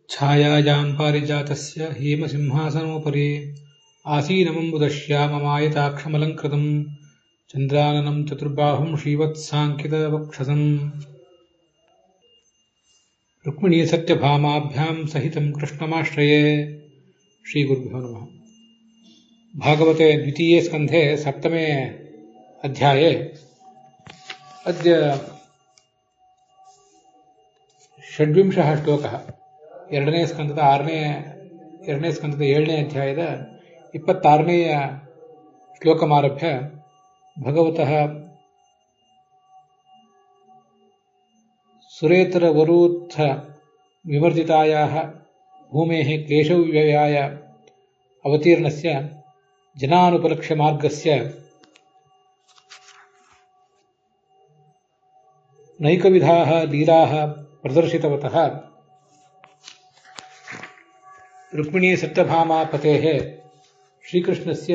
ಛಾಯಾಯಾಂ ಪಾರಿಜಾತಸ್ಯ ಹೇಮಸಿಂಹಾಸನೋಪರಿ ಆಸೀನಮಂಬುದಶ್ಯಾಮಮಾಯತಾಕ್ಷಮಲಂಕೃತಂ ಚಂದ್ರಾನನಂ ಚತುರ್ಬಾಹುಂ ಶ್ರೀವತ್ಸಾಂಕಿತವಕ್ಷಸಂ ರುಕ್ಮಿಣೀ ಸತ್ಯಭಾಮಾಭ್ಯಾಂ ಸಹಿತಂ ಕೃಷ್ಣಮಾಶ್ರಯೇ. ಶ್ರೀಗುರುಭ್ಯೋ ನಮಃ. ಭಾಗವತೆ ದ್ವಿತೀಯೇ ಸ್ಕಂಧೆ ಸಪ್ತಮೇ ಅಧ್ಯಾಯೇ ಅದ್ಯ ಷಡ್ವಿಂಶಃ ಶ್ಲೋಕಃ. ಎರಡನೇ ಸ್ಕಂದದ 7ನೇ ಅಧ್ಯಾಯದ 26ನೇಯ ಶ್ಲೋಕಮಾರಭ್ಯ ಭಗವತಃ ಸುರೇತರವರೂಥ ವಿವರ್ಜಿತಾಯಾಃ ಭೂಮೇಃ ಕ್ಲೇಶವ್ಯಯಾಯ ಅವತೀರ್ಣಸ್ಯ ಜನಾನುಪಲಕ್ಷ್ಯ ಮಾರ್ಗಸ್ಯ ನೈಕವಿಧಾಃ ಲೀಲಾಃ ಪ್ರದರ್ಶಿತವತಃ ರುಕ್ಮಿಣೀ ಸತ್ಯಭಾಮಾಪತೇಃ ಶ್ರೀಕೃಷ್ಣಸ್ಯ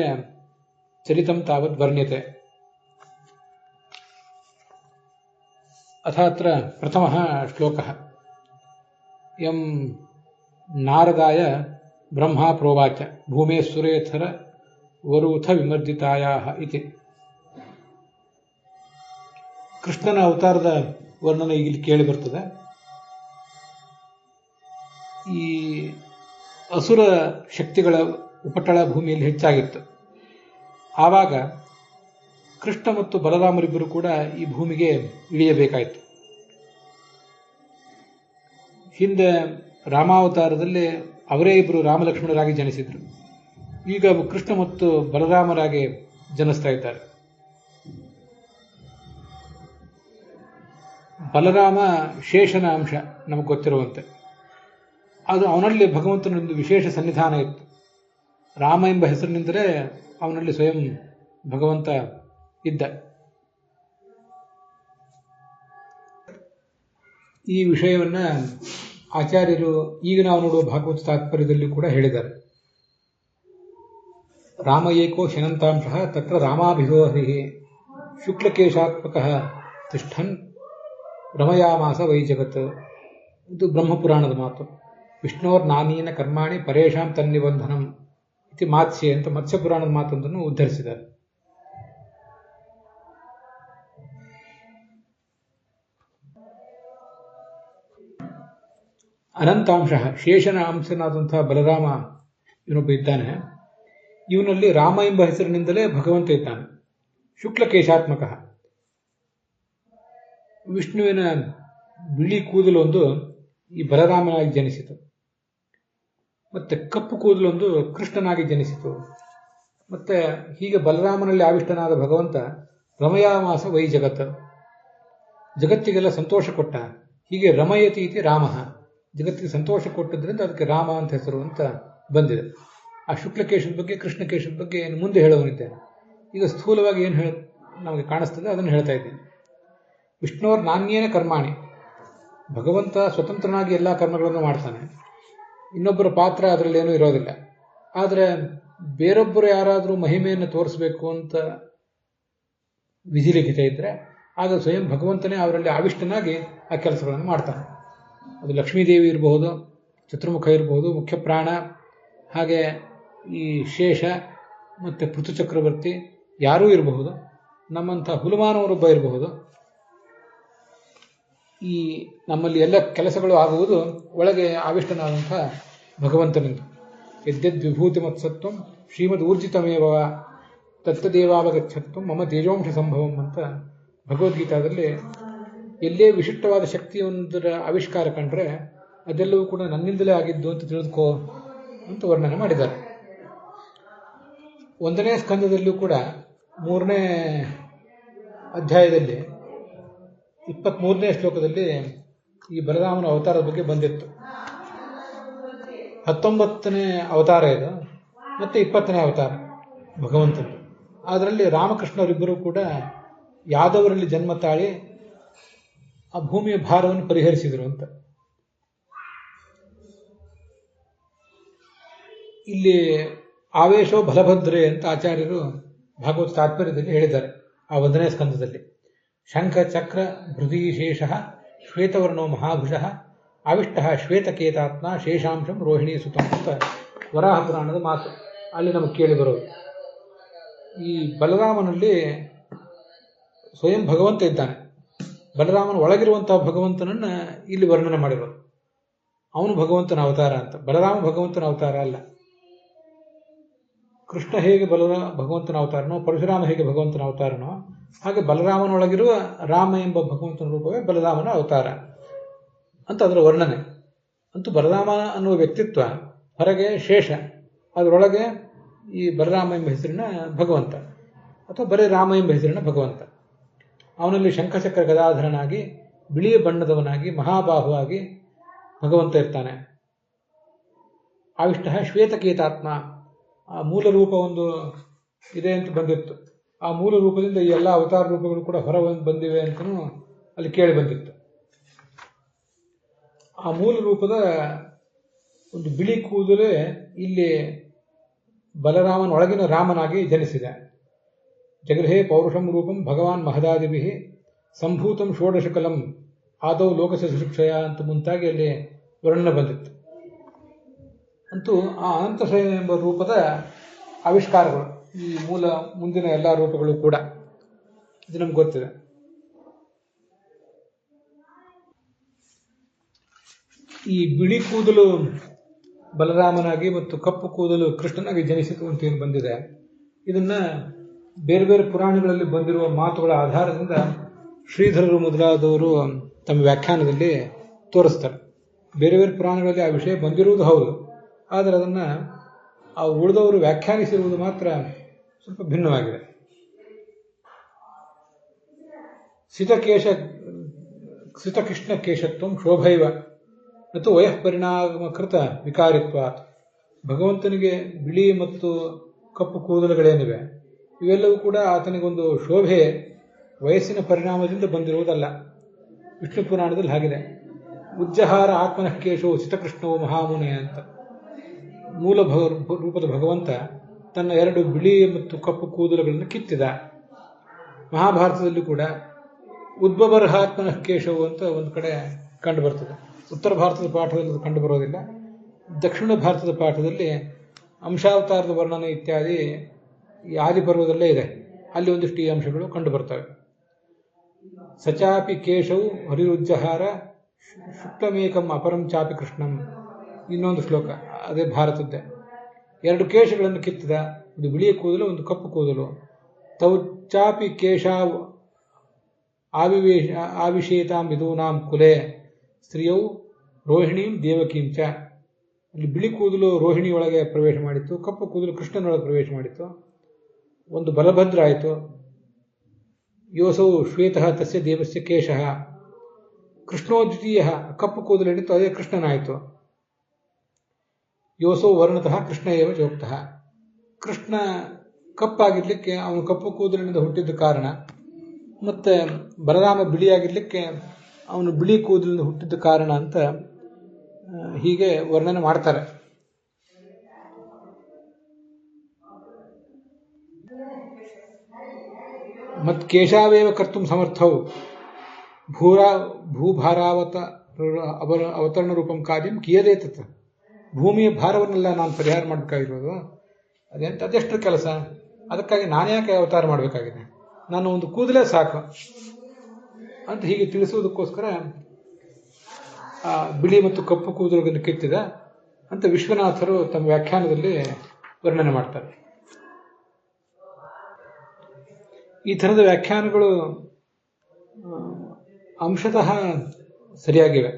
ಚರಿತಂ ತಾವದ್ ವರ್ಣ್ಯತೆ. ಅಥ ಪ್ರಥಮಃ ಶ್ಲೋಕಃ. ಯಂ ನಾರದಾಯ ಬ್ರಹ್ಮ ಪ್ರೋವಾಚ ಭೂಮೇ ಸುರೇಥರ ವರೂಥ ವಿಮರ್ದಿತಾಯಾಃ ಇತಿ. ಕೃಷ್ಣನ ಅವತಾರದ ವರ್ಣನೆ ಇಲ್ಲಿ ಕೇಳಿ ಬರ್ತದೆ. ಈ ಅಸುರ ಶಕ್ತಿಗಳ ಉಪಟಳ ಭೂಮಿಯಲ್ಲಿ ಹೆಚ್ಚಾಗಿತ್ತು. ಆವಾಗ ಕೃಷ್ಣ ಮತ್ತು ಬಲರಾಮರಿಬ್ಬರು ಕೂಡ ಈ ಭೂಮಿಗೆ ಇಳಿಯಬೇಕಾಯಿತು. ಹಿಂದೆ ರಾಮಾವತಾರದಲ್ಲಿ ಅವರೇ ಇಬ್ಬರು ರಾಮಲಕ್ಷ್ಮಣರಾಗಿ ಜನಿಸಿದ್ರು. ಈಗ ಕೃಷ್ಣ ಮತ್ತು ಬಲರಾಮರಾಗಿ ಜನಿಸ್ತಾ ಇದ್ದಾರೆ. ಬಲರಾಮ ಶೇಷನ ಅಂಶ ನಮಗೆ ಗೊತ್ತಿರುವಂತೆ. ಅದು ಅವನಲ್ಲಿ ಭಗವಂತನೊಂದು ವಿಶೇಷ ಸನ್ನಿಧಾನ ಇತ್ತು. ರಾಮ ಎಂಬ ಹೆಸರಿನಿಂದಲೇ ಅವನಲ್ಲಿ ಸ್ವಯಂ ಭಗವಂತ ಇದ್ದ. ಈ ವಿಷಯವನ್ನ ಆಚಾರ್ಯರು ಈಗ ನಾವು ನೋಡುವ ಭಾಗವತ ತಾತ್ಪರ್ಯದಲ್ಲಿ ಕೂಡ ಹೇಳಿದ್ದಾರೆ. ರಾಮ ಏಕೋ ಶನಂತಾಂಶಃ ತತ್ರ ರಾಮಾಭಿಧೋ ಹರಿಃ ಶುಕ್ಲಕೇಶಾತ್ಮಕಃ ತಿಷ್ಠನ್ ರಮಯಾಮಾಸ ವೈ ಜಗತ್. ಇದು ಬ್ರಹ್ಮಪುರಾಣದ ಮಾತು. ವಿಷ್ಣೋರ್ನಾನೀನ ಕರ್ಮಾಣಿ ಪರೇಶಾಂ ತನ್ನಿಬಂಧನಂ ಇತಿ ಮಾತ್ಸ್ಯೆ ಅಂತ ಮತ್ಸ್ಯಪುರಾಣದ ಮಾತೊಂದನ್ನು ಉದ್ಧರಿಸಿದ್ದಾರೆ. ಅನಂತಾಂಶ ಶೇಷನ ಅಂಶನಾದಂತಹ ಬಲರಾಮ ಇವನೊಬ್ಬ ಇದ್ದಾನೆ. ಇವನಲ್ಲಿ ರಾಮ ಎಂಬ ಹೆಸರಿನಿಂದಲೇ ಭಗವಂತ ಇದ್ದಾನೆ. ಶುಕ್ಲಕೇಶಾತ್ಮಕ ವಿಷ್ಣುವಿನ ಬಿಳಿ ಕೂದಲೊಂದು ಈ ಬಲರಾಮನಾಗಿ ಜನಿಸಿತು. ಮತ್ತೆ ಕಪ್ಪು ಕೂದಲೊಂದು ಕೃಷ್ಣನಾಗಿ ಜನಿಸಿತು. ಮತ್ತೆ ಹೀಗೆ ಬಲರಾಮನಲ್ಲಿ ಆವಿಷ್ಟನಾದ ಭಗವಂತ ರಮಯಾಮಾಸ ವೈ ಜಗತ್, ಜಗತ್ತಿಗೆಲ್ಲ ಸಂತೋಷ ಕೊಟ್ಟ. ಹೀಗೆ ರಮಯತಿ ಇತಿ ರಾಮ, ಜಗತ್ತಿಗೆ ಸಂತೋಷ ಕೊಟ್ಟದ್ರಿಂದ ಅದಕ್ಕೆ ರಾಮ ಅಂತ ಹೆಸರು ಅಂತ ಬಂದಿದೆ. ಆ ಶುಕ್ಲಕೇಶದ ಬಗ್ಗೆ ಕೃಷ್ಣಕೇಶದ ಬಗ್ಗೆ ಏನು ಮುಂದೆ ಹೇಳುವನಿದ್ದೇನೆ. ಈಗ ಸ್ಥೂಲವಾಗಿ ಏನು ನಮಗೆ ಕಾಣಿಸ್ತದೆ ಅದನ್ನು ಹೇಳ್ತಾ ಇದ್ದೇನೆ. ವಿಷ್ಣುವರ್ ನಾಣ್ಯೇನ ಕರ್ಮಾಣಿ, ಭಗವಂತ ಸ್ವತಂತ್ರನಾಗಿ ಎಲ್ಲ ಕರ್ಮಗಳನ್ನು ಮಾಡ್ತಾನೆ. ಇನ್ನೊಬ್ಬರ ಪಾತ್ರ ಅದರಲ್ಲಿ ಏನೂ ಇರೋದಿಲ್ಲ. ಆದರೆ ಬೇರೊಬ್ಬರು ಯಾರಾದರೂ ಮಹಿಮೆಯನ್ನು ತೋರಿಸಬೇಕು ಅಂತ ವಿಧಿಲಿಖಿತ ಇದ್ದರೆ ಆಗ ಸ್ವಯಂ ಭಗವಂತನೇ ಅವರಲ್ಲಿ ಆವಿಷ್ಟನಾಗಿ ಆ ಕೆಲಸಗಳನ್ನು ಮಾಡ್ತಾನೆ. ಅದು ಲಕ್ಷ್ಮೀದೇವಿ ಇರಬಹುದು, ಚತುರ್ಮುಖ ಇರಬಹುದು, ಮುಖ್ಯ ಪ್ರಾಣ, ಹಾಗೆ ಈ ಶೇಷ ಮತ್ತು ಪೃಥು ಚಕ್ರವರ್ತಿ ಯಾರೂ ಇರಬಹುದು, ನಮ್ಮಂಥ ಹುಲುಮಾನವರೊಬ್ಬ ಇರಬಹುದು. ಈ ನಮ್ಮಲ್ಲಿ ಎಲ್ಲ ಕೆಲಸಗಳು ಆಗುವುದು ಒಳಗೆ ಆವಿಷ್ಟನಾದಂಥ ಭಗವಂತನಿಂದ. ಯದ್ಯದ್ ವಿಭೂತಿ ಮತ್ಸತ್ವಂ ಶ್ರೀಮದ್ ಊರ್ಜಿತಮೇವ ತತ್ತದೇವಾವಗಚ್ಚತ್ವಂ ಮಮ ತೇಜೋಂಶ ಸಂಭವಂ ಅಂತ ಭಗವದ್ಗೀತಾದಲ್ಲಿ ಎಲ್ಲೇ ವಿಶಿಷ್ಟವಾದ ಶಕ್ತಿಯೊಂದರ ಆವಿಷ್ಕಾರ ಕಂಡ್ರೆ ಅದೆಲ್ಲವೂ ಕೂಡ ನನ್ನಿಂದಲೇ ಆಗಿದ್ದು ಅಂತ ತಿಳಿದುಕೋ ಅಂತ ವರ್ಣನೆ ಮಾಡಿದ್ದಾರೆ. 1ನೇ ಸ್ಕಂದದಲ್ಲಿಯೂ ಕೂಡ 3ನೇ ಅಧ್ಯಾಯದಲ್ಲಿ 23ನೇ ಶ್ಲೋಕದಲ್ಲಿ ಈ ಬಲರಾಮನ ಅವತಾರದ ಬಗ್ಗೆ ಬಂದಿತ್ತು. 19ನೇ ಅವತಾರ ಇದು, ಮತ್ತೆ 20ನೇ ಅವತಾರ ಭಗವಂತನು. ಅದರಲ್ಲಿ ರಾಮಕೃಷ್ಣರಿಬ್ಬರು ಕೂಡ ಯಾದವರಲ್ಲಿ ಜನ್ಮ ತಾಳಿ ಆ ಭೂಮಿಯ ಭಾರವನ್ನು ಪರಿಹರಿಸಿದರು ಅಂತ. ಇಲ್ಲಿ ಆವೇಶೋ ಬಲಭದ್ರೆ ಅಂತ ಆಚಾರ್ಯರು ಭಾಗವತ ತಾತ್ಪರ್ಯದಲ್ಲಿ ಹೇಳಿದ್ದಾರೆ. ಆ 1ನೇ ಸ್ಕಂದದಲ್ಲಿ ಶಂಖ ಚಕ್ರ ಭೃದೀಶೇಷ ಶ್ವೇತವರ್ಣೋ ಮಹಾಭುಷಃ ಆವಿಷ್ಟ ಶ್ವೇತಕೇತಾತ್ಮ ಶೇಷಾಂಶಂ ರೋಹಿಣಿ ಸುತಂ ಅಂತ ವರಾಹ ಪುರಾಣದ ಮಾತು ಅಲ್ಲಿ ನಮಗೆ ಕೇಳಿ ಬರೋದು. ಈ ಬಲರಾಮನಲ್ಲಿ ಸ್ವಯಂ ಭಗವಂತ ಇದ್ದಾನೆ. ಬಲರಾಮನ ಒಳಗಿರುವಂತಹ ಭಗವಂತನನ್ನ ಇಲ್ಲಿ ವರ್ಣನೆ ಮಾಡಿರೋದು. ಅವನು ಭಗವಂತನ ಅವತಾರ ಅಂತ. ಬಲರಾಮ ಭಗವಂತನ ಅವತಾರ ಅಲ್ಲ. ಕೃಷ್ಣ ಹೇಗೆ ಭಗವಂತನ ಅವತಾರನೋ, ಪರಶುರಾಮ ಹೇಗೆ ಭಗವಂತನ ಅವತಾರನೋ, ಹಾಗೆ ಬಲರಾಮನೊಳಗಿರುವ ರಾಮ ಎಂಬ ಭಗವಂತನ ರೂಪವೇ ಬಲರಾಮನ ಅವತಾರ ಅಂತ ಅದರ ವರ್ಣನೆ. ಅಂತೂ ಬಲರಾಮ ಅನ್ನುವ ವ್ಯಕ್ತಿತ್ವ ಹೊರಗೆ ಶೇಷ, ಅದರೊಳಗೆ ಈ ಬಲರಾಮ ಎಂಬ ಹೆಸರಿನ ಭಗವಂತ ಅಥವಾ ಬರೀ ರಾಮ ಎಂಬ ಹೆಸರಿನ ಭಗವಂತ. ಅವನಲ್ಲಿ ಶಂಖಚಕ್ರ ಗದಾಧರನಾಗಿ ಬಿಳಿಯ ಬಣ್ಣದವನಾಗಿ ಮಹಾಬಾಹುವಾಗಿ ಭಗವಂತ ಇರ್ತಾನೆ. ಆವಿಷ್ಟ ಶ್ವೇತಕೇತಾತ್ಮ, ಆ ಮೂಲ ರೂಪ ಒಂದು ಇದೆ ಅಂತ ಬಂದಿತ್ತು. ಆ ಮೂಲ ರೂಪದಿಂದ ಈ ಎಲ್ಲ ಅವತಾರ ರೂಪಗಳು ಕೂಡ ಹೊರ ಬಂದಿವೆ ಅಂತಲೂ ಅಲ್ಲಿ ಕೇಳಿ ಬಂದಿತ್ತು. ಆ ಮೂಲ ರೂಪದ ಒಂದು ಬಿಳಿ ಕೂದಲೇ ಇಲ್ಲಿ ಬಲರಾಮನ ಒಳಗಿನ ರಾಮನಾಗಿ ಜನಿಸಿದೆ. ಜಗೃಹೇ ಪೌರುಷಂ ರೂಪಂ ಭಗವಾನ್ ಮಹದಾದಿಭಿ ಸಂಭೂತಂ ಷೋಡಶಕಲಂ ಆದೌ ಲೋಕಶಿಕ್ಷಯ ಅಂತ ಮುಂತಾಗಿ ಅಲ್ಲಿ ವರ್ಣನೆ ಬಂದಿತ್ತು. ಅಂತೂ ಆ ಅನಂತಶಯನ ಎಂಬ ರೂಪದ ಆವಿಷ್ಕಾರಗಳು ಈ ಮುಂದಿನ ಎಲ್ಲ ರೂಪಗಳು ಕೂಡ ಇದು ನಮ್ಗೆ ಗೊತ್ತಿದೆ. ಈ ಬಿಳಿ ಕೂದಲು ಬಲರಾಮನಾಗಿ ಮತ್ತು ಕಪ್ಪು ಕೂದಲು ಕೃಷ್ಣನಾಗಿ ಜನಿಸಿತು ಅಂತ ಏನು ಬಂದಿದೆ, ಇದನ್ನ ಬೇರೆ ಬೇರೆ ಪುರಾಣಗಳಲ್ಲಿ ಬಂದಿರುವ ಮಾತುಗಳ ಆಧಾರದಿಂದ ಶ್ರೀಧರರು ಮೊದಲಾದವರು ತಮ್ಮ ವ್ಯಾಖ್ಯಾನದಲ್ಲಿ ತೋರಿಸ್ತಾರೆ. ಬೇರೆ ಬೇರೆ ಪುರಾಣಗಳಲ್ಲಿ ಆ ವಿಷಯ ಬಂದಿರುವುದು ಹೌದು, ಆದರೆ ಅದನ್ನು ಆ ಉಳಿದವರು ವ್ಯಾಖ್ಯಾನಿಸಿರುವುದು ಮಾತ್ರ ಸ್ವಲ್ಪ ಭಿನ್ನವಾಗಿದೆ. ಸಿತಕೃಷ್ಣ ಕೇಶತ್ವಂ ಶೋಭೈವ ಮತ್ತು ವಯಃಪರಿಣಾಮಕೃತ ವಿಕಾರಿತ್ವಾತ್. ಭಗವಂತನಿಗೆ ಬಿಳಿ ಮತ್ತು ಕಪ್ಪು ಕೂದಲುಗಳೇನಿವೆ ಇವೆಲ್ಲವೂ ಕೂಡ ಆತನಿಗೊಂದು ಶೋಭೆ ವಯಸ್ಸಿನ ಪರಿಣಾಮದಿಂದ ಬಂದಿರುವುದಲ್ಲ. ವಿಷ್ಣು ಪುರಾಣದಲ್ಲಿ ಹಾಗಿದೆ. ಉಜ್ಜಹಾರ ಆತ್ಮನಃ ಕೇಶವು ಸಿತಕೃಷ್ಣವು ಮಹಾಮುನೆ ಅಂತ. ಮೂಲ ರೂಪದ ಭಗವಂತ ತನ್ನ 2 ಬಿಳಿ ಮತ್ತು ಕಪ್ಪು ಕೂದಲುಗಳನ್ನು ಕಿತ್ತಿದ. ಮಹಾಭಾರತದಲ್ಲಿ ಕೂಡ ಉದ್ಭವರ್ಹಾತ್ಮನಃ ಕೇಶವು ಅಂತ ಒಂದು ಕಡೆ ಕಂಡು ಬರ್ತದೆ. ಉತ್ತರ ಭಾರತದ ಪಾಠದಲ್ಲಿ ಅದು ಕಂಡು ಬರೋದಿಲ್ಲ. ದಕ್ಷಿಣ ಭಾರತದ ಪಾಠದಲ್ಲಿ ಅಂಶಾವತಾರದ ವರ್ಣನೆ ಇತ್ಯಾದಿ ಈ ಆದಿಪರ್ವದಲ್ಲೇ ಇದೆ. ಅಲ್ಲಿ ಒಂದಿಷ್ಟು ಈ ಅಂಶಗಳು ಕಂಡು ಬರ್ತವೆ. ಸಚಾಪಿ ಕೇಶವು ಹರಿರುಜ್ಜಹಾರ ಶುಕ್ಲಮೇಕಂ ಅಪರಂ ಚಾಪಿ ಕೃಷ್ಣಂ. ಇನ್ನೊಂದು ಶ್ಲೋಕ ಅದೇ ಭಾರತದ್ದೇ. 2 ಕೇಶಗಳನ್ನು ಕಿತ್ತಿದ, ಒಂದು ಬಿಳಿಯ ಕೂದಲು ಒಂದು ಕಪ್ಪು ಕೂದಲು. ತೌ ಚಾಪಿ ಕೇಶಾವ್ ಆವಿಷೇತಾಂ ವಿದೂನಾಂ ಕುಲೆ ಸ್ತ್ರೀಯೌ ರೋಹಿಣೀಂ ದೇವಕೀಂ ಚ. ಅಲ್ಲಿ ಬಿಳಿ ಕೂದಲು ರೋಹಿಣಿಯೊಳಗೆ ಪ್ರವೇಶ ಮಾಡಿತ್ತು, ಕಪ್ಪು ಕೂದಲು ಕೃಷ್ಣನೊಳಗೆ ಪ್ರವೇಶ ಮಾಡಿತ್ತು. ಒಂದು ಬಲಭದ್ರ ಆಯಿತು. ಯೋಸೌ ಶ್ವೇತಃ ತಸ್ಯ ದೇವಸ್ಯ ಕೇಶಃ. ಕೃಷ್ಣೋ ದ್ವಿತೀಯ, ಕಪ್ಪು ಕೂದಲು ಏನಿತ್ತು ಅದೇ ಕೃಷ್ಣನಾಯಿತು. ಯೋಸೌ ವರ್ಣತಃ ಕೃಷ್ಣ ಏವ ಚೋಕ್ತಃ. ಕೃಷ್ಣ ಕಪ್ಪಾಗಿರ್ಲಿಕ್ಕೆ ಅವನು ಕಪ್ಪು ಕೂದಲಿನಿಂದ ಹುಟ್ಟಿದ್ದ ಕಾರಣ, ಮತ್ತೆ ಬಲರಾಮ ಬಿಳಿಯಾಗಿರ್ಲಿಕ್ಕೆ ಅವನು ಬಿಳಿ ಕೂದಲಿನಿಂದ ಹುಟ್ಟಿದ್ದ ಕಾರಣ ಅಂತ ಹೀಗೆ ವರ್ಣನೆ ಮಾಡ್ತಾರೆ. ಮತ್ ಕೇಶಾವೇವ ಕರ್ತು ಸಮರ್ಥವು ಅವತರಣ ರೂಪಂ ಕಾರ್ಯಂ ಕಿಯದೇತತ್. ಭೂಮಿಯ ಭಾರವನ್ನೆಲ್ಲ ನಾನು ಪರಿಹಾರ ಮಾಡಬೇಕಾಗಿರೋದು ಅದೆಷ್ಟು ಕೆಲಸ, ಅದಕ್ಕಾಗಿ ನಾನ್ಯಾಕೆ ಅವತಾರ ಮಾಡಬೇಕಾಗಿದೆ, ನಾನು ಒಂದು ಕೂದಲೇ ಸಾಕು ಅಂತ ಹೀಗೆ ತಿಳಿಸುವುದಕ್ಕೋಸ್ಕರ ಬಿಳಿ ಮತ್ತು ಕಪ್ಪು ಕೂದಲುಗಳನ್ನು ಕಿತ್ತಿದ ಅಂತ ವಿಶ್ವನಾಥರು ತಮ್ಮ ವ್ಯಾಖ್ಯಾನದಲ್ಲಿ ವರ್ಣನೆ ಮಾಡ್ತಾರೆ. ಈ ಥರದ ವ್ಯಾಖ್ಯಾನಗಳು ಅಂಶತಃ ಸರಿಯಾಗಿವೆ,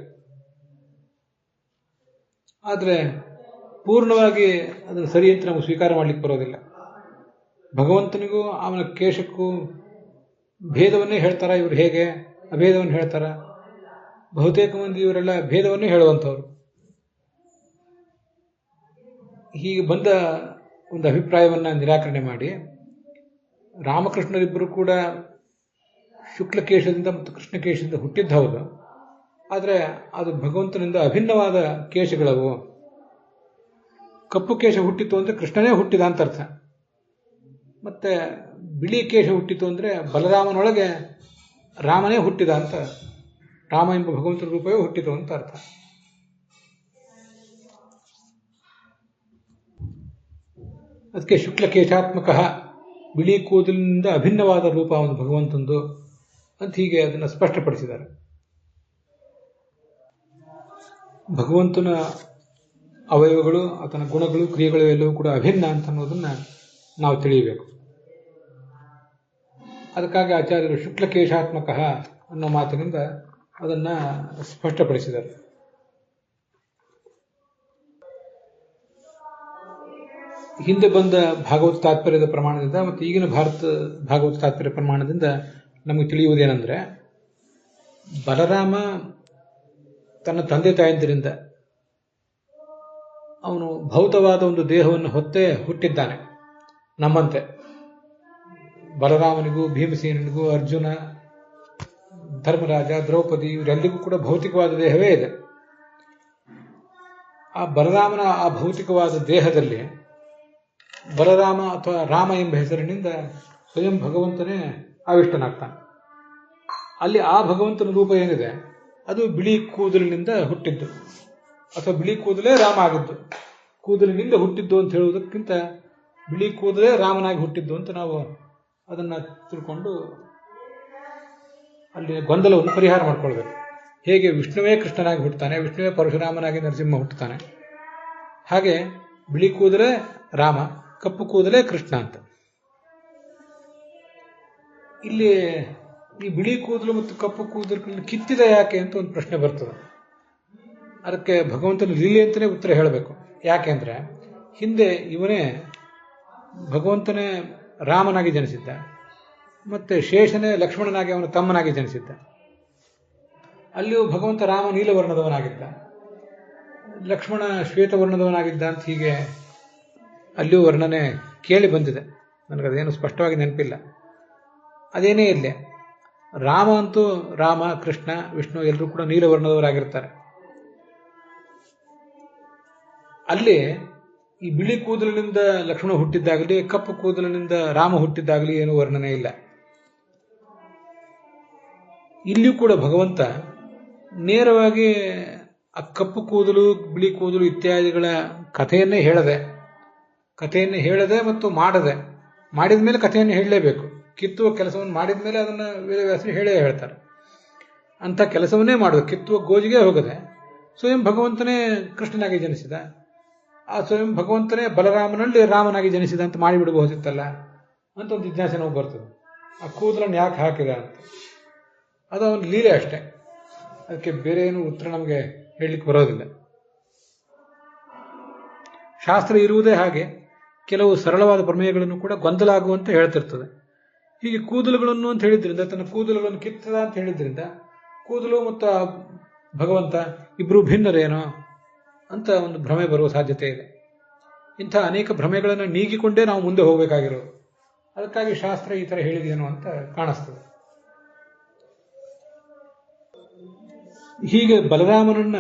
ಆದರೆ ಪೂರ್ಣವಾಗಿ ಅದನ್ನು ಸರಿ ಅಂತ ನಮಗೆ ಸ್ವೀಕಾರ ಮಾಡಲಿಕ್ಕೆ ಬರೋದಿಲ್ಲ. ಭಗವಂತನಿಗೂ ಅವನ ಕೇಶಕ್ಕೂ ಭೇದವನ್ನೇ ಹೇಳ್ತಾರ ಇವರು, ಹೇಗೆ ಅಭೇದವನ್ನು ಹೇಳ್ತಾರ? ಬಹುತೇಕ ಮಂದಿ ಇವರೆಲ್ಲ ಭೇದವನ್ನೇ ಹೇಳುವಂಥವ್ರು. ಹೀಗೆ ಬಂದ ಒಂದು ಅಭಿಪ್ರಾಯವನ್ನು ನಿರಾಕರಣೆ ಮಾಡಿ ರಾಮಕೃಷ್ಣರಿಬ್ಬರು ಕೂಡ ಶುಕ್ಲಕೇಶದಿಂದ ಮತ್ತು ಕೃಷ್ಣಕೇಶದಿಂದ ಹುಟ್ಟಿದ್ದ ಹೌದು, ಆದರೆ ಅದು ಭಗವಂತನಿಂದ ಅಭಿನ್ನವಾದ ಕೇಶಗಳವು. ಕಪ್ಪು ಕೇಶ ಹುಟ್ಟಿತು ಅಂದರೆ ಕೃಷ್ಣನೇ ಹುಟ್ಟಿದ ಅಂತ ಅರ್ಥ. ಮತ್ತೆ ಬಿಳಿ ಕೇಶ ಹುಟ್ಟಿತು ಅಂದರೆ ಬಲರಾಮನೊಳಗೆ ರಾಮನೇ ಹುಟ್ಟಿದ ಅಂತ, ರಾಮ ಎಂಬ ಭಗವಂತನ ರೂಪವೇ ಹುಟ್ಟಿತು ಅಂತ ಅರ್ಥ. ಅದಕ್ಕೆ ಶುಕ್ಲಕೇಶಾತ್ಮಕ, ಬಿಳಿ ಕೂದಲಿನಿಂದ ಅಭಿನ್ನವಾದ ರೂಪ ಅವನು ಭಗವಂತಂದು ಅಂತ ಹೀಗೆ ಅದನ್ನು ಸ್ಪಷ್ಟಪಡಿಸಿದ್ದಾರೆ. ಭಗವಂತನ ಅವಯವಗಳು, ಆತನ ಗುಣಗಳು, ಕ್ರಿಯೆಗಳು ಎಲ್ಲವೂ ಕೂಡ ಅಭಿನ್ನ ಅಂತ ಅನ್ನೋದನ್ನ ನಾವು ತಿಳಿಯಬೇಕು. ಅದಕ್ಕಾಗಿ ಆಚಾರ್ಯರು ಶುಕ್ಲಕೇಶಾತ್ಮಕ ಅನ್ನೋ ಮಾತಿನಿಂದ ಅದನ್ನ ಸ್ಪಷ್ಟಪಡಿಸಿದ್ದಾರೆ. ಹಿಂದೆ ಬಂದ ಭಾಗವತ ತಾತ್ಪರ್ಯದ ಪ್ರಮಾಣದಿಂದ ಮತ್ತು ಈಗಿನ ಭಾಗವತ ತಾತ್ಪರ್ಯ ಪ್ರಮಾಣದಿಂದ ನಮಗೆ ತಿಳಿಯುವುದೇನೆಂದ್ರೆ, ಬಲರಾಮ ತನ್ನ ತಂದೆ ತಾಯಂದಿರಿಂದ ಅವನು ಭೌತವಾದ ಒಂದು ದೇಹವನ್ನು ಹೊತ್ತೇ ಹುಟ್ಟಿದ್ದಾನೆ. ನಮ್ಮಂತೆ ಬಲರಾಮನಿಗೂ, ಭೀಮಸೇನಿಗೂ, ಅರ್ಜುನ, ಧರ್ಮರಾಜ, ದ್ರೌಪದಿ ಇವರೆಲ್ಲರಿಗೂ ಕೂಡ ಭೌತಿಕವಾದ ದೇಹವೇ ಇದೆ. ಆ ಬಲರಾಮನ ಆ ಭೌತಿಕವಾದ ದೇಹದಲ್ಲಿ ಬಲರಾಮ ಅಥವಾ ರಾಮ ಎಂಬ ಹೆಸರಿನಿಂದ ಸ್ವಯಂ ಭಗವಂತನೇ ಆವಿಷ್ಟನಾಗ್ತಾನೆ. ಅಲ್ಲಿ ಆ ಭಗವಂತನ ರೂಪ ಏನಿದೆ ಅದು ಬಿಳಿ ಕೂದಲಿನಿಂದ ಹುಟ್ಟಿದ್ದು, ಅಥವಾ ಬಿಳಿ ಕೂದಲೇ ರಾಮ ಆಗಿದ್ದು. ಕೂದಲಿನಿಂದ ಹುಟ್ಟಿದ್ದು ಅಂತ ಹೇಳುವುದಕ್ಕಿಂತ ಬಿಳಿ ಕೂದಲೇ ರಾಮನಾಗಿ ಹುಟ್ಟಿದ್ದು ಅಂತ ನಾವು ಅದನ್ನ ತಿಳ್ಕೊಂಡು ಅಲ್ಲಿ ಗೊಂದಲವನ್ನು ಪರಿಹಾರ ಮಾಡ್ಕೊಳ್ಬೇಕು. ಹೇಗೆ ವಿಷ್ಣುವೇ ಕೃಷ್ಣನಾಗಿ ಹುಟ್ಟುತ್ತಾನೆ, ವಿಷ್ಣುವೇ ಪರಶುರಾಮನಾಗಿ ನರಸಿಂಹ ಹುಟ್ಟುತ್ತಾನೆ, ಹಾಗೆ ಬಿಳಿ ಕೂದಲೇ ರಾಮ, ಕಪ್ಪು ಕೂದಲೇ ಕೃಷ್ಣ ಅಂತ. ಇಲ್ಲಿ ಈ ಬಿಳಿ ಕೂದಲು ಮತ್ತು ಕಪ್ಪು ಕೂದಲು ಕಿತ್ತಿದ ಯಾಕೆ ಅಂತ ಒಂದು ಪ್ರಶ್ನೆ ಬರ್ತದೆ. ಅದಕ್ಕೆ ಭಗವಂತನ ಲೀಲೆ ಅಂತಲೇ ಉತ್ತರ ಹೇಳಬೇಕು. ಯಾಕೆಂದ್ರೆ ಹಿಂದೆ ಇವನೇ ಭಗವಂತನೇ ರಾಮನಾಗಿ ಜನಿಸಿದ್ದ, ಮತ್ತೆ ಶೇಷನೇ ಲಕ್ಷ್ಮಣನಾಗಿ ಅವನ ತಮ್ಮನಾಗಿ ಜನಿಸಿದ್ದ. ಅಲ್ಲಿಯೂ ಭಗವಂತ ರಾಮ ನೀಲವರ್ಣದವನಾಗಿದ್ದ, ಲಕ್ಷ್ಮಣ ಶ್ವೇತವರ್ಣದವನಾಗಿದ್ದ ಅಂತ ಹೀಗೆ ಅಲ್ಲಿಯೂ ವರ್ಣನೆ ಕೇಳಿ ಬಂದಿದೆ. ನನಗದೇನು ಸ್ಪಷ್ಟವಾಗಿ ನೆನಪಿಲ್ಲ. ಅದೇನೇ ಇರಲಿ, ರಾಮ ಅಂತೂ ರಾಮ, ಕೃಷ್ಣ, ವಿಷ್ಣು ಎಲ್ಲರೂ ಕೂಡ ನೀಲವರ್ಣದವರಾಗಿರ್ತಾರೆ. ಅಲ್ಲಿ ಈ ಬಿಳಿ ಕೂದಲಿನಿಂದ ಲಕ್ಷ್ಮಣ ಹುಟ್ಟಿದ್ದಾಗಲಿ, ಕಪ್ಪು ಕೂದಲಿನಿಂದ ರಾಮ ಹುಟ್ಟಿದ್ದಾಗಲಿ ಏನೂ ವರ್ಣನೆ ಇಲ್ಲ. ಇಲ್ಲಿಯೂ ಕೂಡ ಭಗವಂತ ನೇರವಾಗಿ ಆ ಕಪ್ಪು ಕೂದಲು, ಬಿಳಿ ಕೂದಲು ಇತ್ಯಾದಿಗಳ ಕಥೆಯನ್ನೇ ಹೇಳದೆ ಮತ್ತು ಮಾಡಿದ ಮೇಲೆ ಕಥೆಯನ್ನು ಹೇಳಲೇಬೇಕು. ಕಿತ್ತುವ ಕೆಲಸವನ್ನು ಮಾಡಿದ ಮೇಲೆ ಅದನ್ನು ವೇದವ್ಯಾಸರು ಹೇಳ್ತಾರೆ. ಅಂಥ ಕೆಲಸವನ್ನೇ ಮಾಡೋದು, ಕಿತ್ತುವ ಗೋಜಿಗೆ ಹೋಗದೆ ಸ್ವಯಂ ಭಗವಂತನೇ ಕೃಷ್ಣನಾಗಿ ಜನಿಸಿದ, ಆ ಸ್ವಯಂ ಭಗವಂತನೇ ಬಲರಾಮನಲ್ಲಿ ರಾಮನಾಗಿ ಜನಿಸಿದ ಅಂತ ಮಾಡಿಬಿಡಬಹುದಿತ್ತಲ್ಲ ಅಂತ ಒಂದು ಜಿಜ್ಞಾಸೆ ನಾವು ಬರ್ತದೆ. ಆ ಕೂದಲನ್ನು ಯಾಕೆ ಹಾಕಿದ ಅಂತ. ಅದು ಅವನ ಲೀಲೆ ಅಷ್ಟೇ, ಅದಕ್ಕೆ ಬೇರೆ ಏನು ಉತ್ತರ ನಮಗೆ ಹೇಳಲಿಕ್ಕೆ ಬರೋದಿಲ್ಲ. ಶಾಸ್ತ್ರ ಇರುವುದೇ ಹಾಗೆ, ಕೆಲವು ಸರಳವಾದ ಪ್ರಮೇಯಗಳನ್ನು ಕೂಡ ಗೊಂದಲ ಆಗುವಂತೆ ಹೇಳ್ತಿರ್ತದೆ. ಹೀಗೆ ಕೂದಲುಗಳನ್ನು ಅಂತ ಹೇಳಿದ್ರಿಂದ, ತನ್ನ ಕೂದಲುಗಳನ್ನು ಕಿತ್ತದ ಅಂತ ಹೇಳಿದ್ರಿಂದ ಕೂದಲು ಮತ್ತು ಭಗವಂತ ಇಬ್ಬರು ಭಿನ್ನರೇನೋ ಅಂತ ಒಂದು ಭ್ರಮೆ ಬರುವ ಸಾಧ್ಯತೆ ಇದೆ. ಇಂಥ ಅನೇಕ ಭ್ರಮೆಗಳನ್ನು ನೀಗಿಕೊಂಡೇ ನಾವು ಮುಂದೆ ಹೋಗಬೇಕಾಗಿರೋದು. ಅದಕ್ಕಾಗಿ ಶಾಸ್ತ್ರ ಈ ಥರ ಹೇಳಿದೇನೋ ಅಂತ ಕಾಣಿಸ್ತದೆ. ಹೀಗೆ ಬಲರಾಮನನ್ನ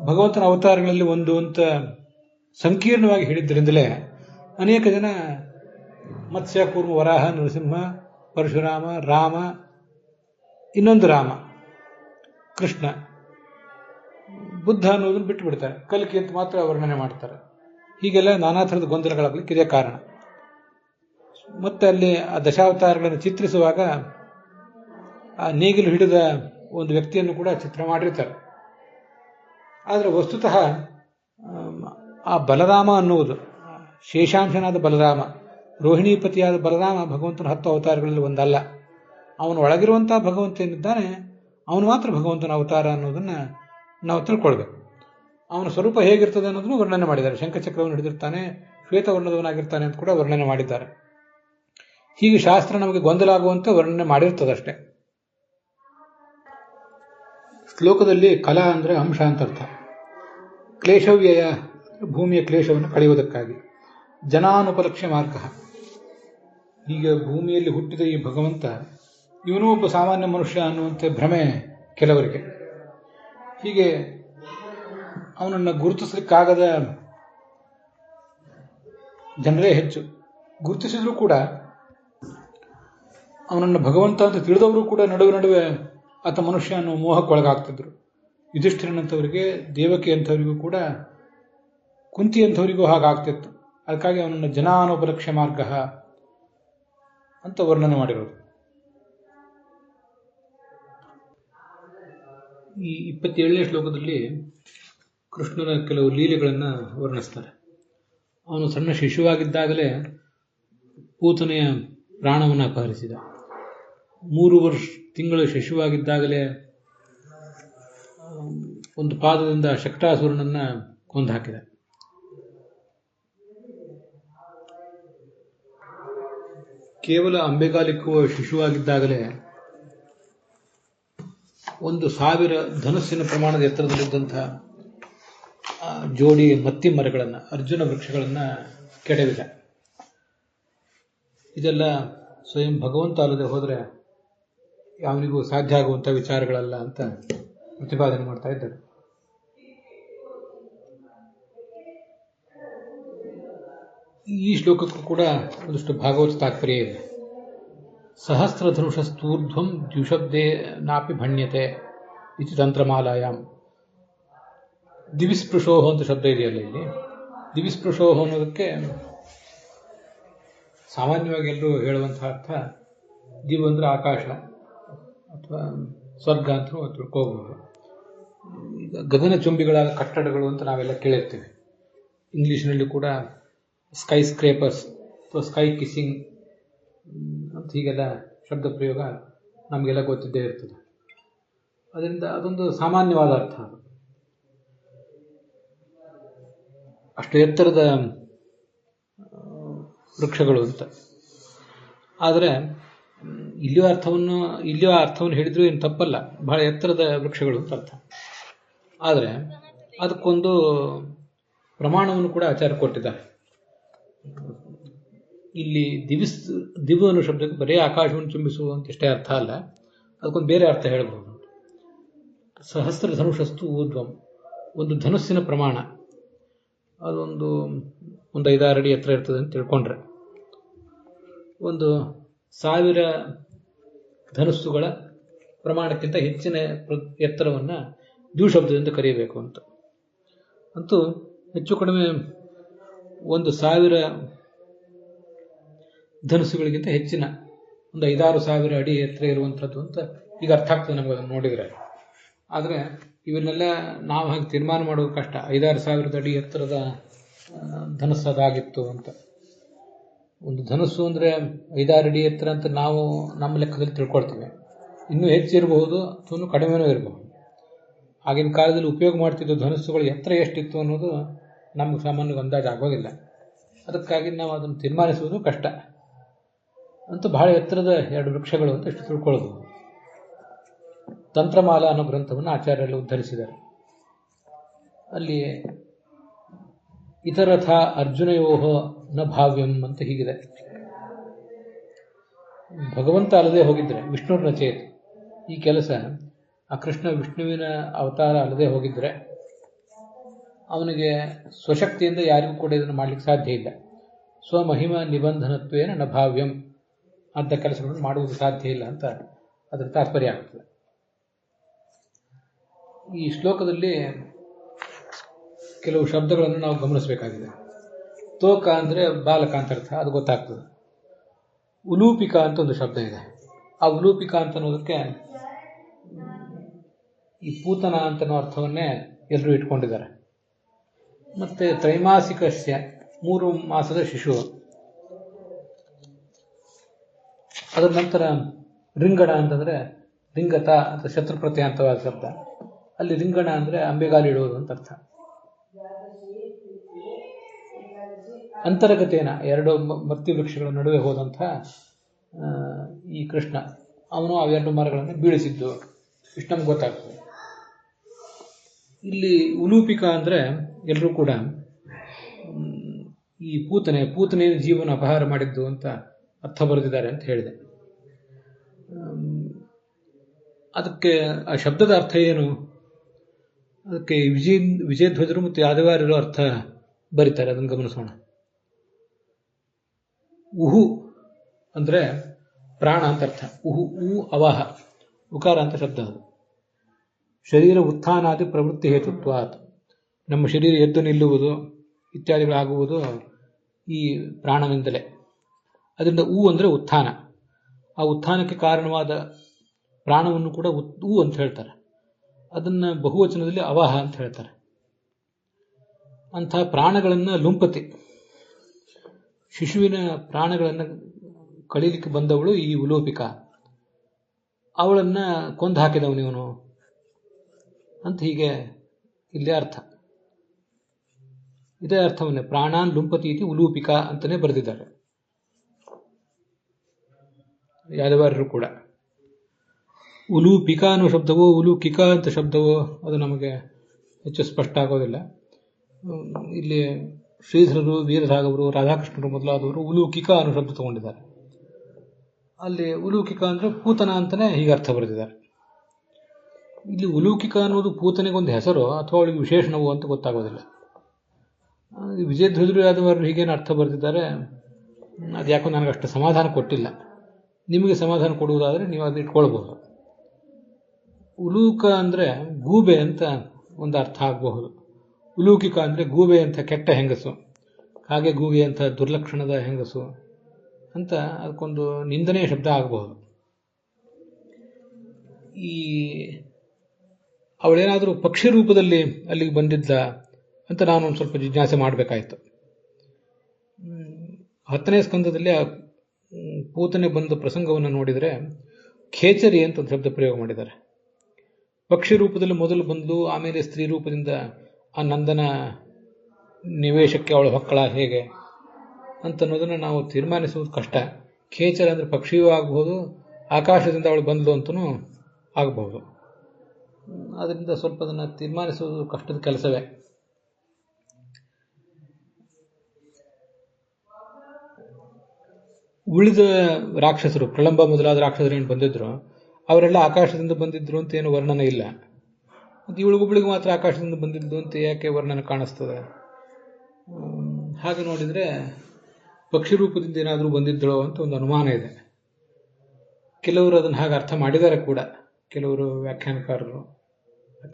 ಭಗವಂತನ ಅವತಾರಗಳಲ್ಲಿ ಒಂದು ಅಂತ ಸಂಕೀರ್ಣವಾಗಿ ಹೇಳಿದ್ದರಿಂದಲೇ ಅನೇಕ ಜನ ಮತ್ಸ್ಯ, ಕೂರ್ಮ, ವರಾಹ, ನರಸಿಂಹ, ಪರಶುರಾಮ, ರಾಮ, ಇನ್ನೊಂದು ರಾಮ, ಕೃಷ್ಣ, ಬುದ್ಧ ಅನ್ನೋದನ್ನು ಬಿಟ್ಟು ಬಿಡ್ತಾರೆ, ಕಲ್ಕಿ ಅಂತ ಮಾತ್ರ ವರ್ಣನೆ ಮಾಡ್ತಾರೆ. ಹೀಗೆಲ್ಲ ನಾನಾ ಥರದ ಗೊಂದಲಗಳಾಗಲಿಕ್ಕೆ ಇದೇ ಕಾರಣ. ಮತ್ತೆ ಅಲ್ಲಿ ಆ ದಶಾವತಾರಗಳನ್ನು ಚಿತ್ರಿಸುವಾಗ ಆ ನೇಗಿಲು ಹಿಡಿದ ಒಂದು ವ್ಯಕ್ತಿಯನ್ನು ಕೂಡ ಚಿತ್ರ ಮಾಡಿರ್ತಾರೆ. ಆದರೆ ವಸ್ತುತಃ ಆ ಬಲರಾಮ ಅನ್ನುವುದು ಶೇಷಾಂಶನಾದ ಬಲರಾಮ, ರೋಹಿಣೀಪತಿಯಾದ ಬಲರಾಮ ಭಗವಂತನ 10 ಅವತಾರಗಳಲ್ಲಿ ಒಂದಲ್ಲ. ಅವನು ಒಳಗಿರುವಂತಹ ಭಗವಂತ ಏನಿದ್ದಾನೆ ಅವನು ಮಾತ್ರ ಭಗವಂತನ ಅವತಾರ ಅನ್ನೋದನ್ನ ನಾವು ತಿಳ್ಕೊಳ್ಬೇಕು. ಅವನ ಸ್ವರೂಪ ಹೇಗಿರ್ತದೆ ಅನ್ನೋದನ್ನು ವರ್ಣನೆ ಮಾಡಿದ್ದಾರೆ. ಶಂಖಚಕ್ರವನ್ನು ಹಿಡಿದಿರ್ತಾನೆ, ಶ್ವೇತವರ್ಣದವನಾಗಿರ್ತಾನೆ ಅಂತ ಕೂಡ ವರ್ಣನೆ ಮಾಡಿದ್ದಾರೆ. ಹೀಗೆ ಶಾಸ್ತ್ರ ನಮಗೆ ಗೊಂದಲ ಆಗುವಂತೆ ವರ್ಣನೆ ಮಾಡಿರ್ತದಷ್ಟೇ. ಶ್ಲೋಕದಲ್ಲಿ ಕಲಾ ಅಂದರೆ ಅಂಶ ಅಂತ ಅರ್ಥ. ಕ್ಲೇಶವ್ಯಯ, ಭೂಮಿಯ ಕ್ಲೇಶವನ್ನು ಕಳೆಯುವುದಕ್ಕಾಗಿ. ಜನಾನುಪಲಕ್ಷ್ಯ ಮಾರ್ಗ, ಹೀಗೆ ಭೂಮಿಯಲ್ಲಿ ಹುಟ್ಟಿದ ಈ ಭಗವಂತ ಇವನೂ ಒಬ್ಬ ಸಾಮಾನ್ಯ ಮನುಷ್ಯ ಅನ್ನುವಂತೆ ಭ್ರಮೆ ಕೆಲವರಿಗೆ. ಹೀಗೆ ಅವನನ್ನು ಗುರುತಿಸಲಿಕ್ಕಾಗದ ಜನರೇ ಹೆಚ್ಚು. ಗುರುತಿಸಿದ್ರೂ ಕೂಡ ಅವನನ್ನು ಭಗವಂತ ಅಂತ ತಿಳಿದವರು ಕೂಡ ನಡುವೆ ಆತ ಮನುಷ್ಯ ಅನ್ನೋ ಮೋಹಕ್ಕೊಳಗಾಗ್ತಿದ್ರು. ಯುಧಿಷ್ಠಿರನಂಥವರಿಗೆ, ದೇವಕಿ ಅಂಥವರಿಗೂ ಕೂಡ, ಕುಂತಿ ಅಂಥವರಿಗೂ ಹಾಗಾಗ್ತಿತ್ತು. ಅದಕ್ಕಾಗಿ ಅವನನ್ನು ಜನಾನುಪಲಕ್ಷ್ಯ ಮಾರ್ಗ ಅಂತ ವರ್ಣನೆ ಮಾಡಿರೋದು. ಈ 27ನೇ ಶ್ಲೋಕದಲ್ಲಿ ಕೃಷ್ಣನ ಕೆಲವು ಲೀಲೆಗಳನ್ನು ವರ್ಣಿಸ್ತಾರೆ. ಅವನು ಸಣ್ಣ ಶಿಶುವಾಗಿದ್ದಾಗಲೇ ಪೂತನೆಯ ಪ್ರಾಣವನ್ನು ಅಪಹರಿಸಿದ. 3 ತಿಂಗಳ ಶಿಶುವಾಗಿದ್ದಾಗಲೇ ಒಂದು ಪಾದದಿಂದ ಶಕ್ಟಾಸುರನನ್ನ ಕೊಂದು ಹಾಕಿದ. ಕೇವಲ ಅಂಬೆಗಾಲಿಕ್ಕುವ ಶಿಶುವಾಗಿದ್ದಾಗಲೇ 1,000 ಧನುಸ್ಸಿನ ಪ್ರಮಾಣದ ಎತ್ತರದಲ್ಲಿದ್ದಂತಹ ಜೋಡಿ ಮತ್ತಿ ಮರಗಳನ್ನು, ಅರ್ಜುನ ವೃಕ್ಷಗಳನ್ನು ಕೆಡವಿದ. ಇದೆಲ್ಲ ಸ್ವಯಂ ಭಗವಂತ ಅಲ್ಲದೆ ಹೋದರೆ ಯಾವನಿಗೂ ಸಾಧ್ಯ ಆಗುವಂಥ ವಿಚಾರಗಳಲ್ಲ ಅಂತ ಪ್ರತಿಪಾದನೆ ಮಾಡ್ತಾ ಇದ್ದಾರೆ. ಈ ಶ್ಲೋಕಕ್ಕೂ ಕೂಡ ಒಂದಷ್ಟು ಭಾಗವತ ತಾತ್ಪರ್ಯ ಇದೆ. ಸಹಸ್ರಧನುಷಸ್ತೂರ್ಧ್ವಂ ದ್ವಿಶಬ್ದೇ ನಾಪಿ ಭಣ್ಯತೆ ಇತಿ ತಂತ್ರಮಾಲಾಯಾಮ್. ದಿವಿಸ್ಪೃಶೋಹ ಅಂತ ಶಬ್ದ ಇದೆಯಲ್ಲ ಇಲ್ಲಿ. ದಿವಿಸ್ಪೃಶೋಹ ಅನ್ನೋದಕ್ಕೆ ಸಾಮಾನ್ಯವಾಗಿ ಎಲ್ಲರೂ ಹೇಳುವಂತಹ ಅರ್ಥ ದಿವ್ ಅಂದ್ರೆ ಆಕಾಶ ಅಥವಾ ಸ್ವರ್ಗ ಅಂತ ತಿಳ್ಕೋಬಹುದು. ಗಗನಚುಂಬಿಗಳಾದ ಕಟ್ಟಡಗಳು ಅಂತ ನಾವೆಲ್ಲ ಕೇಳಿರ್ತೀವಿ. ಇಂಗ್ಲಿಷ್ನಲ್ಲಿ ಕೂಡ ಸ್ಕೈ ಸ್ಕ್ರೇಪರ್ಸ್ ಅಥವಾ ಸ್ಕೈ ಕಿಸ್ಸಿಂಗ್ ಅಂತ ಹೀಗೆಲ್ಲ ಶಬ್ದ ಪ್ರಯೋಗ ನಮಗೆಲ್ಲ ಗೊತ್ತಿದ್ದೇ ಇರ್ತದೆ. ಅದರಿಂದ ಅದೊಂದು ಸಾಮಾನ್ಯವಾದ ಅರ್ಥ. ಅಷ್ಟು ಎತ್ತರದ ವೃಕ್ಷಗಳು ಅಂತ. ಆದರೆ ಇಲ್ಲಿಯೋ ಅರ್ಥವನ್ನು ಹೇಳಿದ್ರು ಏನು ತಪ್ಪಲ್ಲ. ಬಹಳ ಎತ್ತರದ ವೃಕ್ಷಗಳು ಅಂತ ಅರ್ಥ. ಆದರೆ ಅದಕ್ಕೊಂದು ಪ್ರಮಾಣವನ್ನು ಕೂಡ ಆಚಾರ್ಯ ಕೊಟ್ಟಿದ್ದಾರೆ. ಇಲ್ಲಿ ದಿವು ಅನ್ನೋ ಶಬ್ದಕ್ಕೆ ಬರೀ ಆಕಾಶವನ್ನು ಚುಂಬಿಸುವಂತಿಷ್ಟೇ ಅರ್ಥ ಅಲ್ಲ, ಅದಕ್ಕೊಂದು ಬೇರೆ ಅರ್ಥ ಹೇಳಬಹುದು. ಸಹಸ್ರ ಧನುಷಸ್ತು ಊರ್ಧ್ವಂ, ಒಂದು ಧನುಸ್ಸಿನ ಪ್ರಮಾಣ ಅದೊಂದು 5-6 ಅಡಿ ಎತ್ತರ ಇರ್ತದೆ ಅಂತ ತಿಳ್ಕೊಂಡ್ರೆ, 1,000 ಧನುಸ್ಸುಗಳ ಪ್ರಮಾಣಕ್ಕಿಂತ ಹೆಚ್ಚಿನ ಎತ್ತರವನ್ನು ದ್ವಿಶಬ್ದದಿಂದ ಕರೆಯಬೇಕು ಅಂತ. ಅಂತೂ ಹೆಚ್ಚು ಕಡಿಮೆ 1,000 ಧನುಸ್ಸುಗಳಿಗಿಂತ ಹೆಚ್ಚಿನ 5,000-6,000 ಅಡಿ ಎತ್ತರ ಇರುವಂಥದ್ದು ಅಂತ ಈಗ ಅರ್ಥ ಆಗ್ತದೆ ನಮಗೆ ಅದನ್ನು ನೋಡಿದರೆ. ಆದರೆ ಇವನ್ನೆಲ್ಲ ನಾವು ಹಾಗೆ ತೀರ್ಮಾನ ಮಾಡೋದು ಕಷ್ಟ. 5,000-6,000 ಅಡಿ ಎತ್ತರದ ಧನುಸ್ಸು ಅದಾಗಿತ್ತು ಅಂತ. ಒಂದು ಧನುಸ್ಸು ಅಂದರೆ 5-6 ಅಡಿ ಎತ್ತರ ಅಂತ ನಾವು ನಮ್ಮ ಲೆಕ್ಕದಲ್ಲಿ ತಿಳ್ಕೊಳ್ತೀವಿ. ಇನ್ನೂ ಹೆಚ್ಚಿರಬಹುದು ಅಥವಾ ಇನ್ನೂ ಕಡಿಮೆನೂ ಇರಬಹುದು. ಆಗಿನ ಕಾಲದಲ್ಲಿ ಉಪಯೋಗ ಮಾಡ್ತಿದ್ದ ಧನುಸ್ಸುಗಳು ಎತ್ತರ ಎಷ್ಟಿತ್ತು ಅನ್ನೋದು ನಮಗೆ ಸಾಮಾನ್ಯ ಅಂದಾಜು ಆಗೋದಿಲ್ಲ. ಅದಕ್ಕಾಗಿ ನಾವು ಅದನ್ನು ತೀರ್ಮಾನಿಸುವುದು ಕಷ್ಟ. ಅಂತೂ ಬಹಳ ಎತ್ತರದ 2 ವೃಕ್ಷಗಳು ಅಂತ ಇಷ್ಟು ತಿಳ್ಕೊಳ್ಬಹುದು. ತಂತ್ರಮಾಲಾ ಅನ್ನೋ ಗ್ರಂಥವನ್ನು ಆಚಾರ್ಯರು ಉದ್ಧರಿಸಿದ್ದಾರೆ. ಅಲ್ಲಿ ಇತರಥ ಅರ್ಜುನಯೋಹ ನ ಭಾವ್ಯಂ ಅಂತ ಹೀಗಿದೆ. ಭಗವಂತ ಅಲ್ಲದೆ ಹೋಗಿದ್ರೆ, ವಿಷ್ಣುರ್ನ ಚೇತ್, ಈ ಕೆಲಸ ಆ ಕೃಷ್ಣ ವಿಷ್ಣುವಿನ ಅವತಾರ ಅಲ್ಲದೆ ಹೋಗಿದ್ರೆ ಅವನಿಗೆ ಸ್ವಶಕ್ತಿಯಿಂದ ಯಾರಿಗೂ ಕೂಡ ಇದನ್ನು ಮಾಡಲಿಕ್ಕೆ ಸಾಧ್ಯ ಇಲ್ಲ. ಸ್ವಮಹಿಮ ನಿಬಂಧನತ್ವೇನ ನ ಭಾವ್ಯಂ ಅಂತ ಕೆಲಸಗಳನ್ನು ಮಾಡುವುದು ಸಾಧ್ಯ ಇಲ್ಲ ಅಂತ ಅದರ ತಾತ್ಪರ್ಯ ಆಗ್ತದೆ. ಈ ಶ್ಲೋಕದಲ್ಲಿ ಕೆಲವು ಶಬ್ದಗಳನ್ನು ನಾವು ಗಮನಿಸಬೇಕಾಗಿದೆ. ತೋಕ ಅಂದರೆ ಬಾಲಕ ಅಂತ ಅರ್ಥ, ಅದು ಗೊತ್ತಾಗ್ತದೆ. ಉಲೂಪಿಕ ಅಂತ ಒಂದು ಶಬ್ದ ಇದೆ. ಆ ಉಲೂಪಿಕ ಅಂತ ಅನ್ನೋದಕ್ಕೆ ಈ ಪೂತನ ಅಂತನೋ ಅರ್ಥವನ್ನೇ ಎಲ್ಲರೂ ಇಟ್ಕೊಂಡಿದ್ದಾರೆ. ಮತ್ತೆ ತ್ರೈಮಾಸಿಕಸ್ಯ, 3 ಮಾಸದ ಶಿಶು. ಅದರ ನಂತರ ರಿಂಗಣ ಅಂತಂದ್ರೆ ರಿಂಗತ ಅಂತ ಶತ್ರು ಪ್ರತ್ಯಂತವಾದ ಶಬ್ದ. ಅಲ್ಲಿ ರಿಂಗಣ ಅಂದ್ರೆ ಅಂಬೆಗಾಲಿಡುವುದು ಅಂತ ಅರ್ಥ. ಅಂತರ್ಗತೇನ, 2 ಮರ್ತಿ ವೃಕ್ಷಗಳ ನಡುವೆ ಹೋದಂಥ ಈ ಕೃಷ್ಣ, ಅವನು ಅವೆರಡು ಮರಗಳನ್ನು ಬೀಳಿಸಿದ್ದು ಇಷ್ಟು ನಮ್ಗೆ ಗೊತ್ತಾಗ್ತದೆ. ಇಲ್ಲಿ ಉಲೂಪಿಕ ಅಂದ್ರೆ ಎಲ್ಲರೂ ಕೂಡ ಈ ಪೂತನೆಯ ಜೀವನ ಅಪಹಾರ ಮಾಡಿದ್ದು ಅಂತ ಅರ್ಥ ಬರೆದಿದ್ದಾರೆ ಅಂತ ಹೇಳಿದೆ. ಅದಕ್ಕೆ ಆ ಶಬ್ದದ ಅರ್ಥ ಏನು? ಅದಕ್ಕೆ ವಿಜಯಧ್ವಜರು ಮತ್ತು ಯಾದವಾರ್ಯರು ಅರ್ಥ ಬರೀತಾರೆ, ಅದನ್ನು ಗಮನಿಸೋಣ. ಉಹು ಅಂದ್ರೆ ಪ್ರಾಣ ಅಂತ ಅರ್ಥ. ಉಹು ಅವಾಹ, ಉಕಾರ ಅಂತ ಶಬ್ದ. ಅದು ಶರೀರ ಉತ್ಥಾನಾದಿ ಪ್ರವೃತ್ತಿ ಹೇತುತ್ವಾತ್, ನಮ್ಮ ಶರೀರ ಎದ್ದು ನಿಲ್ಲುವುದು ಇತ್ಯಾದಿಗಳಾಗುವುದು ಈ ಪ್ರಾಣವಿಂದಲೇ. ಅದರಿಂದ ಅಂದರೆ ಉತ್ಥಾನ. ಆ ಉತ್ಥಾನಕ್ಕೆ ಕಾರಣವಾದ ಪ್ರಾಣವನ್ನು ಕೂಡ ಅಂತ ಹೇಳ್ತಾರೆ. ಅದನ್ನ ಬಹುವಚನದಲ್ಲಿ ಅವಾಹ ಅಂತ ಹೇಳ್ತಾರೆ. ಅಂತಹ ಪ್ರಾಣಗಳನ್ನ ಲುಂಪತಿ, ಶಿಶುವಿನ ಪ್ರಾಣಗಳನ್ನು ಕಳೀಲಿಕ್ಕೆ ಬಂದವಳು ಈ ಉಲೂಪಿಕಾ. ಅವಳನ್ನ ಕೊಂದು ಹಾಕಿದವನಿವನು ಅಂತ ಹೀಗೆ ಇಲ್ಲಿ ಅರ್ಥ. ಇದೇ ಅರ್ಥವನ್ನೇ ಪ್ರಾಣಾನ್ ಲುಂಪತಿ ಇತಿ ಉಲೂಪಿಕಾ ಅಂತಾನೆ ಬರೆದಿದ್ದಾರೆ ಯಾದವಾರರು ಕೂಡ. ಉಲೂಪಿಕಾ ಅನ್ನೋ ಶಬ್ದವೋ ಉಲೂಕಿಕಾ ಅಂತ ಶಬ್ದವೋ ಅದು ನಮಗೆ ಹೆಚ್ಚು ಸ್ಪಷ್ಟ ಆಗೋದಿಲ್ಲ. ಇಲ್ಲಿ ಶ್ರೀಧರರು, ವೀರರಾಘವರು, ರಾಧಾಕೃಷ್ಣರು ಮೊದಲಾದವರು ಉಲೂಕಿಕಾ ಅನ್ನೋ ಶಬ್ದ ತಗೊಂಡಿದ್ದಾರೆ. ಅಲ್ಲಿ ಉಲೂಕಿಕಾ ಅಂದ್ರೆ ಪೂತನ ಅಂತಾನೆ ಹೀಗೆ ಅರ್ಥ ಬರೆದಿದ್ದಾರೆ. ಇಲ್ಲಿ ಉಲೂಕಿಕಾ ಅನ್ನೋದು ಪೂತನೆಗೊಂದು ಹೆಸರು ಅಥವಾ ಅವಳಿಗೆ ವಿಶೇಷಣವೋ ಅಂತ ಗೊತ್ತಾಗೋದಿಲ್ಲ. ವಿಜಯಧ್ವಜರು ಯಾದವಾರರು ಹೀಗೇನು ಅರ್ಥ ಬರೆದಿದ್ದಾರೆ, ಅದು ಯಾಕೋ ನನಗಷ್ಟು ಸಮಾಧಾನ ಕೊಟ್ಟಿಲ್ಲ. ನಿಮಗೆ ಸಮಾಧಾನ ಕೊಡುವುದಾದರೆ ನೀವು ಅದು ಇಟ್ಕೊಳ್ಬಹುದು. ಉಲೂಕ ಅಂದ್ರೆ ಗೂಬೆ ಅಂತ ಒಂದು ಅರ್ಥ ಆಗಬಹುದು. ಉಲೂಕಿಕ ಅಂದ್ರೆ ಗೂಬೆ ಅಂತ ಕೆಟ್ಟ ಹೆಂಗಸು, ಹಾಗೆ ಗೂಬೆ ಅಂತ ದುರ್ಲಕ್ಷಣದ ಹೆಂಗಸು ಅಂತ ಅದಕ್ಕೊಂದು ನಿಂದನೆಯ ಶಬ್ದ ಆಗಬಹುದು. ಈ ಅವಳೇನಾದರೂ ಪಕ್ಷಿ ರೂಪದಲ್ಲಿ ಅಲ್ಲಿಗೆ ಬಂದಿದ್ದ ಅಂತ ನಾನು ಒಂದು ಸ್ವಲ್ಪ ಜಿಜ್ಞಾಸೆ ಮಾಡಬೇಕಾಯಿತು. 10ನೇ ಸ್ಕಂದದಲ್ಲಿ ಆ ಪೂತನೆ ಬಂದ ಪ್ರಸಂಗವನ್ನು ನೋಡಿದರೆ ಖೇಚರಿ ಅಂತ ಒಂದು ಶಬ್ದ ಪ್ರಯೋಗ ಮಾಡಿದ್ದಾರೆ. ಪಕ್ಷಿ ರೂಪದಲ್ಲಿ ಮೊದಲು ಬಂದು ಆಮೇಲೆ ಸ್ತ್ರೀ ರೂಪದಿಂದ ಆ ನಂದನ ನಿವೇಶಕ್ಕೆ ಅವಳ ಹೊಕ್ಕಳ ಹೇಗೆ ಅಂತನ್ನೋದನ್ನು ನಾವು ತೀರ್ಮಾನಿಸುವುದು ಕಷ್ಟ. ಖೇಚರ ಅಂದ್ರೆ ಪಕ್ಷಿಯೂ ಆಗಬಹುದು, ಆಕಾಶದಿಂದ ಅವಳು ಬಂದ್ಲು ಅಂತನೂ ಆಗಬಹುದು. ಅದರಿಂದ ಸ್ವಲ್ಪ ಅದನ್ನು ತೀರ್ಮಾನಿಸುವುದು ಕಷ್ಟದ ಕೆಲಸವೇ. ಉಳಿದ ರಾಕ್ಷಸರು, ಪ್ರಳಂಬ ಮೊದಲಾದ ರಾಕ್ಷಸರು ಏನು ಬಂದಿದ್ರು ಅವರೆಲ್ಲ ಆಕಾಶದಿಂದ ಬಂದಿದ್ರು ಅಂತ ಏನು ವರ್ಣನೆ ಇಲ್ಲ. ಮತ್ತು ಇವಳಿಗೊಬ್ಬಳಿಗೆ ಮಾತ್ರ ಆಕಾಶದಿಂದ ಬಂದಿದ್ದು ಅಂತ ಯಾಕೆ ವರ್ಣನೆ ಕಾಣಿಸ್ತದೆ? ಹಾಗೆ ನೋಡಿದರೆ ಪಕ್ಷಿ ರೂಪದಿಂದ ಏನಾದರೂ ಬಂದಿದ್ದಳೋ ಅಂತ ಒಂದು ಅನುಮಾನ ಇದೆ. ಕೆಲವರು ಅದನ್ನು ಹಾಗೆ ಅರ್ಥ ಮಾಡಿದ್ದಾರೆ ಕೂಡ, ಕೆಲವರು ವ್ಯಾಖ್ಯಾನಕಾರರು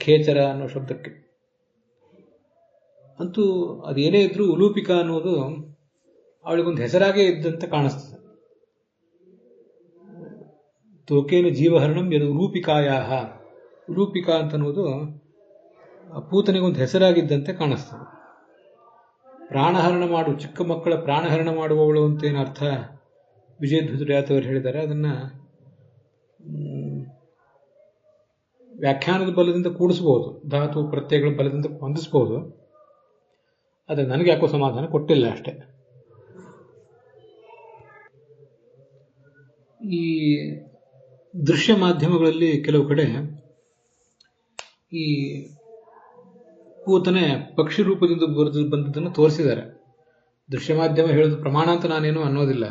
ಖೇಚರ ಅನ್ನೋ ಶಬ್ದಕ್ಕೆ. ಅಂತೂ ಅದೇನೇ ಇದ್ರೂ ಉಲೂಪಿಕಾ ಅನ್ನೋದು ಅವಳಿಗೊಂದು ಹೆಸರಾಗೇ ಇದ್ದಂತೆ ಕಾಣಿಸ್ತದೆ. ತೋಕೇನ ಜೀವಹರಣಂ ಯದು ಉಲೂಪಿಕಾಯಾಹ, ಉಲೂಪಿಕಾ ಅಂತನ್ನುವುದು ಪೂತನಿಗೊಂದು ಹೆಸರಾಗಿದ್ದಂತೆ ಕಾಣಿಸ್ತದೆ. ಪ್ರಾಣಹರಣ ಮಾಡು, ಚಿಕ್ಕ ಮಕ್ಕಳ ಪ್ರಾಣಹರಣ ಮಾಡುವವಳು ಅಂತೇನು ಅರ್ಥ ವಿಜಯಧ್ವಜರು ಯಾದವರು ಹೇಳಿದ್ದಾರೆ. ಅದನ್ನ ವ್ಯಾಖ್ಯಾನದ ಬಲದಿಂದ ಕೂಡಿಸಬಹುದು, ಧಾತು ಪ್ರತ್ಯಯಗಳ ಬಲದಿಂದ ಹೊಂದಿಸಬಹುದು. ಆದರೆ ನನಗೆ ಯಾಕೋ ಸಮಾಧಾನ ಕೊಟ್ಟಿಲ್ಲ ಅಷ್ಟೇ. ಈ ದೃಶ್ಯ ಮಾಧ್ಯಮಗಳಲ್ಲಿ ಕೆಲವು ಕಡೆ ಈ ಪೂತನೆ ಪಕ್ಷಿ ರೂಪದಿಂದ ಬಂದದ್ದನ್ನು ತೋರಿಸಿದ್ದಾರೆ. ದೃಶ್ಯ ಮಾಧ್ಯಮ ಹೇಳೋದು ಪ್ರಮಾಣ ಅಂತ ನಾನೇನು ಅನ್ನೋದಿಲ್ಲ.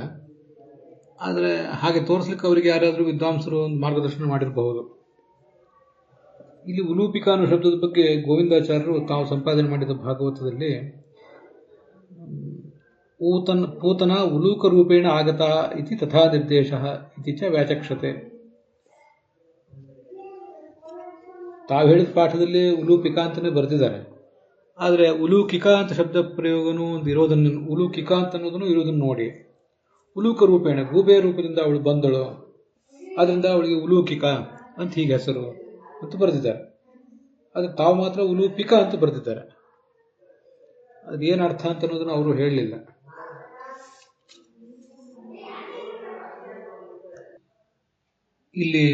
ಆದರೆ ಹಾಗೆ ತೋರಿಸ್ಲಿಕ್ಕೆ ಅವರಿಗೆ ಯಾರಾದರೂ ವಿದ್ವಾಂಸರು ಒಂದು ಮಾರ್ಗದರ್ಶನ ಮಾಡಿರಬಹುದು. ಇಲ್ಲಿ ಉಲೂಪಿಕಾ ಅನ್ನೋ ಶಬ್ದದ ಬಗ್ಗೆ ಗೋವಿಂದಾಚಾರ್ಯರು ತಾವು ಸಂಪಾದನೆ ಮಾಡಿದ ಭಾಗವತದಲ್ಲಿ ಪೂತನ ಉಲೂಕ ರೂಪೇಣ ಆಗತ ಇತಿ ತಥಾ ನಿರ್ದೇಶ ಇತಿ ಚ ವ್ಯಾಚಕ್ಷತೆ. ತಾವು ಹೇಳಿದ ಪಾಠದಲ್ಲಿ ಉಲೂಪಿಕಾ ಅಂತಾನೆ ಬರೆದಿದ್ದಾರೆ. ಆದರೆ ಉಲೂಕಿಕಾ ಅಂತ ಶಬ್ದ ಪ್ರಯೋಗನೂ ಒಂದು ಇರೋದನ್ನು, ಉಲೂಕಿಕಾ ಅಂತ ಅನ್ನೋದನ್ನು ಇರೋದನ್ನು ನೋಡಿ ಉಲೂಕ ರೂಪೇಣ ಗೂಬೆ ರೂಪದಿಂದ ಅವಳು ಬಂದಳು, ಆದ್ರಿಂದ ಅವಳಿಗೆ ಉಲೂಕಿಕಾ ಅಂತ ಹೀಗೆ ಹೆಸರು ಅಂತ ಬರೆದಿದ್ದಾರೆ. ಆದರೆ ತಾವು ಮಾತ್ರ ಉಲೂಪಿಕಾ ಅಂತ ಬರೆದಿದ್ದಾರೆ. ಅದೇನು ಅರ್ಥ ಅಂತ ಅನ್ನೋದನ್ನು ಅವರು ಹೇಳಲಿಲ್ಲ. ಇಲ್ಲಿ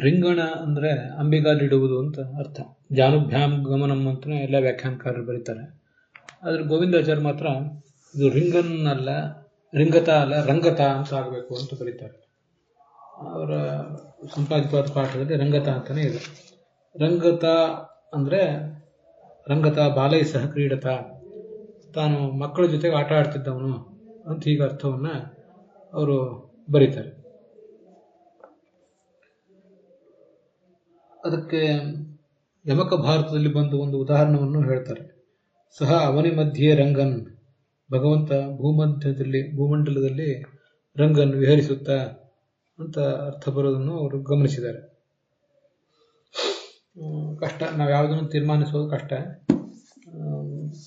ರಿಂಗಣ ಅಂದ್ರೆ ಅಂಬಿಗಾಲಿಡುವುದು ಅಂತ ಅರ್ಥ. ಜಾನುಭ್ಯಾಮ್ ಗಮನಂ ಅಂತಲೇ ಎಲ್ಲ ವ್ಯಾಖ್ಯಾನಕಾರರು ಬರೀತಾರೆ. ಆದ್ರೆ ಗೋವಿಂದಾಚಾರ್ಯ ಮಾತ್ರ ಇದು ರಿಂಗನ್ ಅಲ್ಲ, ರಿಂಗತ ಅಲ್ಲ, ರಂಗತ ಅಂತ ಆಗಬೇಕು ಅಂತ ಬರೀತಾರೆ. ಅವರ ಸಂಪಾದಿತವಾದ ಪಾಠದಲ್ಲಿ ರಂಗತ ಅಂತಾನೆ ಇದೆ. ರಂಗತ ಅಂದ್ರೆ ರಂಗತ ಬಾಲೈ ಸಹ ಕ್ರೀಡತ, ತಾನು ಮಕ್ಕಳ ಜೊತೆಗೆ ಆಟ ಆಡ್ತಿದ್ದವನು ಅಂತ ಹೀಗೆ ಅರ್ಥವನ್ನ ಅವರು ಬರೀತಾರೆ. ಅದಕ್ಕೆ ಯಮಕ ಭಾರತದಲ್ಲಿ ಬಂದು ಒಂದು ಉದಾಹರಣೆಯನ್ನು ಹೇಳ್ತಾರೆ. ಸಹ ಅವನಿ ಮಧ್ಯೆ ರಂಗನ್, ಭಗವಂತ ಭೂಮಂಡಲದಲ್ಲಿ ರಂಗನ್ ವಿಹರಿಸುತ್ತಾ ಅಂತ ಅರ್ಥ ಬರೋದನ್ನು ಅವರು ಗಮನಿಸಿದ್ದಾರೆ. ಕಷ್ಟ, ನಾವು ಯಾವುದನ್ನು ತೀರ್ಮಾನಿಸೋದು ಕಷ್ಟ.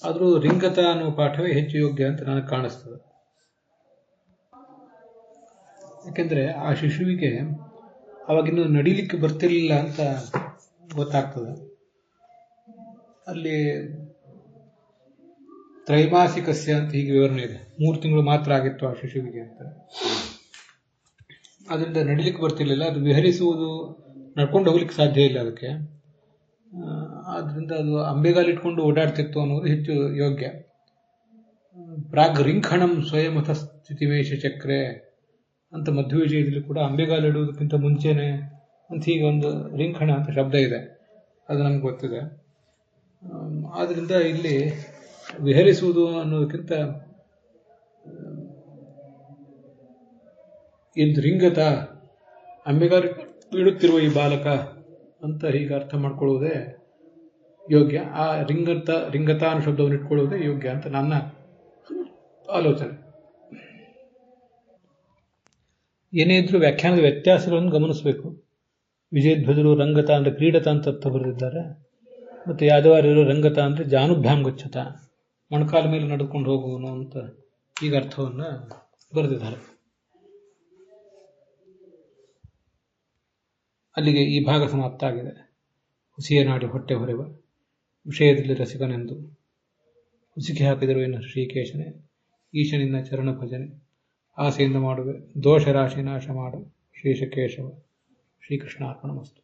ಆದರೂ ರಿಂಗತ ಅನ್ನುವ ಪಾಠವೇ ಹೆಚ್ಚು ಯೋಗ್ಯ ಅಂತ ನನಗೆ ಕಾಣಿಸ್ತದೆ. ಯಾಕೆಂದ್ರೆ ಆ ಶಿಶುವಿಗೆ ಅವಾಗಿನ್ನೂ ನಡಿಲಿಕ್ಕೆ ಬರ್ತಿರ್ಲಿಲ್ಲ ಅಂತ ಗೊತ್ತಾಗ್ತದೆ. ಅಲ್ಲಿ ತ್ರೈಮಾಸಿಕಸ್ಯ ಅಂತ ಹೀಗೆ ವಿವರಣೆ ಇದೆ. 3 ತಿಂಗಳು ಮಾತ್ರ ಆಗಿತ್ತು ಆ ಶಿಶುವಿಗೆ ಅಂತ. ಅದರಿಂದ ನಡಿಲಿಕ್ಕೆ ಬರ್ತಿರ್ಲಿಲ್ಲ. ಅದು ವಿಹರಿಸುವುದು, ನಡ್ಕೊಂಡು ಹೋಗ್ಲಿಕ್ಕೆ ಸಾಧ್ಯ ಇಲ್ಲ ಅದಕ್ಕೆ. ಆದ್ರಿಂದ ಅದು ಅಂಬೆಗಾಲಿಟ್ಕೊಂಡು ಓಡಾಡ್ತಿತ್ತು ಅನ್ನೋದು ಹೆಚ್ಚು ಯೋಗ್ಯ. ಪ್ರಾಗ್ ರಿಂಖಣಂ ಸ್ವಯಮಥ ಸ್ಥಿತಿವೇಶ ಚಕ್ರೆ ಅಂತ ಮಧ್ವವಿಜಯದಲ್ಲಿ ಕೂಡ ಅಂಬೆಗಾಲಿಡುವುದಕ್ಕಿಂತ ಮುಂಚೆನೆ ಅಂತ ಹೀಗೆ ಒಂದು ರಿಂಖಣ ಅಂತ ಶಬ್ದ ಇದೆ, ಅದು ನಮ್ಗೆ ಗೊತ್ತಿದೆ. ಆದ್ರಿಂದ ಇಲ್ಲಿ ವಿಹರಿಸುವುದು ಅನ್ನೋದಕ್ಕಿಂತ ಇದು ರಿಂಗತ, ಅಂಬೆಗಾಲಿ ಇಡುತ್ತಿರುವ ಈ ಬಾಲಕ ಅಂತ ಹೀಗೆ ಅರ್ಥ ಮಾಡ್ಕೊಳ್ಳುವುದೇ ಯೋಗ್ಯ. ಆ ರಿಂಗತ ಅನ್ನೋ ಶಬ್ದವನ್ನು ಇಟ್ಕೊಳ್ಳುವುದೇ ಯೋಗ್ಯ ಅಂತ ನನ್ನ ಆಲೋಚನೆ. ಏನೇ ಇದ್ರೂ ವ್ಯಾಖ್ಯಾನದ ವ್ಯತ್ಯಾಸಗಳನ್ನು ಗಮನಿಸಬೇಕು. ವಿಜಯಧ್ವಜರು ರಂಗತ ಅಂದರೆ ಕ್ರೀಡತ ಅಂತ ಅರ್ಥ ಬರೆದಿದ್ದಾರೆ, ಮತ್ತು ಯಾದವಾರ್ಯರು ರಂಗತ ಅಂದರೆ ಜಾನುಭ್ಯಾಂ ಗಚ್ಚತ, ಮೊಣಕಾಲ ಮೇಲೆ ನಡೆದುಕೊಂಡು ಹೋಗುವನು ಅಂತ ಈಗ ಅರ್ಥವನ್ನು ಬರೆದಿದ್ದಾರೆ. ಅಲ್ಲಿಗೆ ಈ ಭಾಗ ಸಮಾಪ್ತ ಆಗಿದೆ. ಹುಸಿಯ ನಾಡಿ ಹೊಟ್ಟೆ ಹೊರೆವ ವಿಷಯದಲ್ಲಿ ರಸಿಕನೆಂದು ಹುಸಿಕೆ ಹಾಕಿದರು ಎನ್ನ ಶ್ರೀಕೇಶನೇ, ಈಶನಿನ್ನ ಚರಣ ಭಜನೆ ಆಸೆಯಿಂದ ಮಾಡುವೆ, ದೋಷ ರಾಶಿ ನಾಶ ಮಾಡು ಶ್ರೀಶಕೇಶವ. ಶ್ರೀಕೃಷ್ಣಾರ್ಪಣಮಸ್ತು.